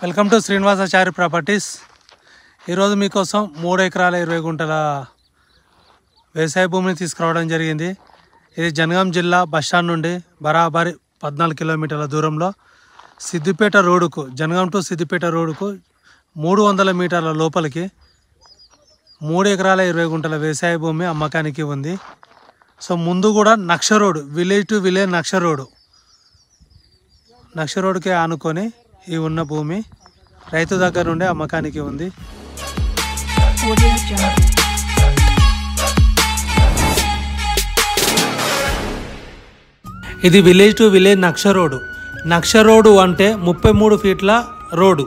Welcome to Srinivasachari properties. ఈరోజు మీకోసం 3 ఎకరాల 20 గుంటల వ్యవసాయ భూమిని తీసుకురావడం జరిగింది. ఇది జనగాం జిల్లా బస్టాండ్ నుండి బరాబరి 14 కిలోమీటర్ల దూరంలో సిద్దిపేట రోడ్డుకు, జనగాం టు సిద్దిపేట రోడ్డుకు 300 మీటర్ల లోపలికి 3 ఎకరాల 20 గుంటల వ్యవసాయ భూమి అమ్మకానికి ఉంది. సో ముందు కూడా నక్ష రోడ్, విలేజ్ టు విలేజ్ నక్ష రోడ్డుకి ఆనుకొని ఈ ఉన్న భూమి రైతు దగ్గర నుండి అమ్మకానికి ఉంది. ఇది విలేజ్ టు విలేజ్ నక్ష రోడ్డు అంటే 33 ఫీట్ల రోడ్డు.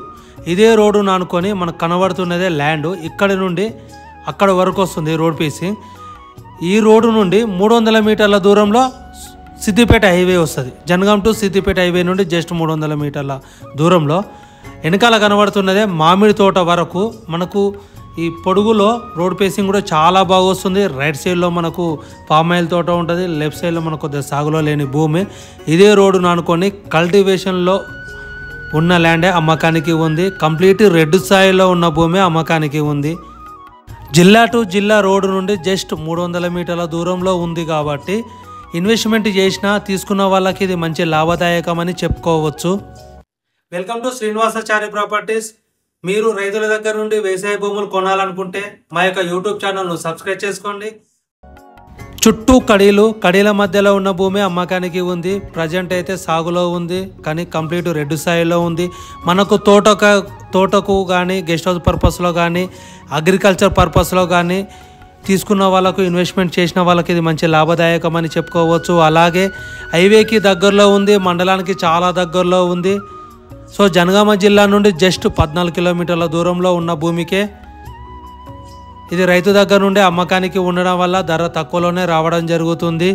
ఇదే రోడ్డును ఆనుకొని మనకు కనబడుతున్నదే ల్యాండ్. ఇక్కడి నుండి అక్కడ వరకు వస్తుంది రోడ్ పీసింగ్. ఈ రోడ్డు నుండి 300 మీటర్ల దూరంలో సిద్దిపేట హైవే వస్తుంది. జనగాం టు సిద్దిపేట హైవే నుండి జస్ట్ 300 మీటర్ల దూరంలో వెనకాల కనబడుతున్నదే మామిడి తోట వరకు మనకు ఈ పొడుగులో రోడ్ పేసింగ్ కూడా చాలా బాగా వస్తుంది. రైట్ సైడ్లో మనకు పామాయిల్ తోట ఉంటుంది, లెఫ్ట్ సైడ్లో మనకు కొద్దిగా సాగులో లేని భూమి. ఇదే రోడ్డును అనుకొని కల్టివేషన్లో ఉన్న ల్యాండే అమ్మకానికి ఉంది. కంప్లీట్ రెడ్ సాయిల్లో ఉన్న భూమి అమ్మకానికి ఉంది. జిల్లా టు జిల్లా రోడ్డు నుండి జస్ట్ 300 మీటర్ల దూరంలో ఉంది కాబట్టి ఇన్వెస్ట్మెంట్ చేసినా తీసుకున్న వాళ్ళకి ఇది మంచి లాభదాయకమని చెప్పుకోవచ్చు. Welcome to Srinivasachari properties. మీరు రైతుల దగ్గర నుండి వ్యవసాయ భూములు కొనాలనుకుంటే మా యొక్క యూట్యూబ్ ఛానల్ను సబ్స్క్రైబ్ చేసుకోండి. చుట్టూ కడీల మధ్యలో ఉన్న భూమి అమ్మకానికి ఉంది. ప్రజెంట్ అయితే సాగులో ఉంది, కానీ కంప్లీట్ రెడ్ సాయిలో ఉంది. మనకు తోటకు కానీ, గెస్ట్ హౌస్ పర్పస్లో కానీ, అగ్రికల్చర్ పర్పస్లో కానీ తీసుకున్న వాళ్ళకు, ఇన్వెస్ట్మెంట్ చేసిన వాళ్ళకి ఇది మంచి లాభదాయకం అని చెప్పుకోవచ్చు. అలాగే హైవేకి దగ్గరలో ఉంది, మండలానికి చాలా దగ్గరలో ఉంది. సో జనగామ జిల్లా నుండి జస్ట్ 14 కిలోమీటర్ల దూరంలో ఉన్న భూమికే ఇది రైతు దగ్గర నుండి అమ్మకానికి ఉండడం వల్ల ధర తక్కువలోనే రావడం జరుగుతుంది.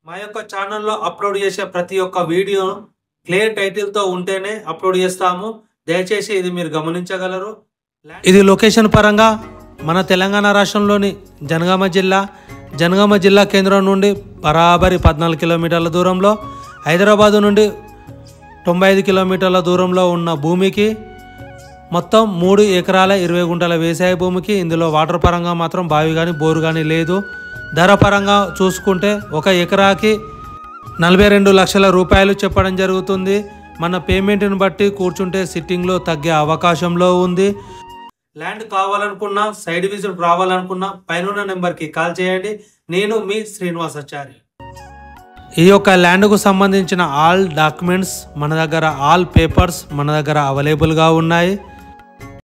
మా యొక్క ఛానల్లో అప్లోడ్ చేసే ప్రతి ఒక్క వీడియో క్లియర్ టైటిల్తో ఉంటేనే అప్లోడ్ చేస్తాము. దయచేసి ఇది మీరు గమనించగలరు. ఇది లొకేషన్ పరంగా మన తెలంగాణ రాష్ట్రంలోని జనగామ జిల్లా కేంద్రం నుండి బరాబరి 14 కిలోమీటర్ల దూరంలో, హైదరాబాదు నుండి 95 కిలోమీటర్ల దూరంలో ఉన్న భూమికి మొత్తం 3 ఎకరాల 20 గుంటల వ్యవసాయ భూమికి ఇందులో వాటర్ పరంగా మాత్రం బావి కానీ బోరు కానీ లేదు. ధర పరంగా చూసుకుంటే 1 ఎకరాకి 42 లక్షల రూపాయలు చెప్పడం జరుగుతుంది. మన పేమెంట్ని బట్టి కూర్చుంటే సిట్టింగ్లో తగ్గే అవకాశంలో ఉంది. ల్యాండ్ కావాలనుకున్నా, సైడ్ విజిట్ రావాలనుకున్నా పైన నెంబర్కి కాల్ చేయండి. నేను మీ శ్రీనివాసాచారి. ఈ యొక్క ల్యాండ్కు సంబంధించిన ఆల్ డాక్యుమెంట్స్ మన దగ్గర, ఆల్ పేపర్స్ మన దగ్గర అవైలబుల్గా ఉన్నాయి.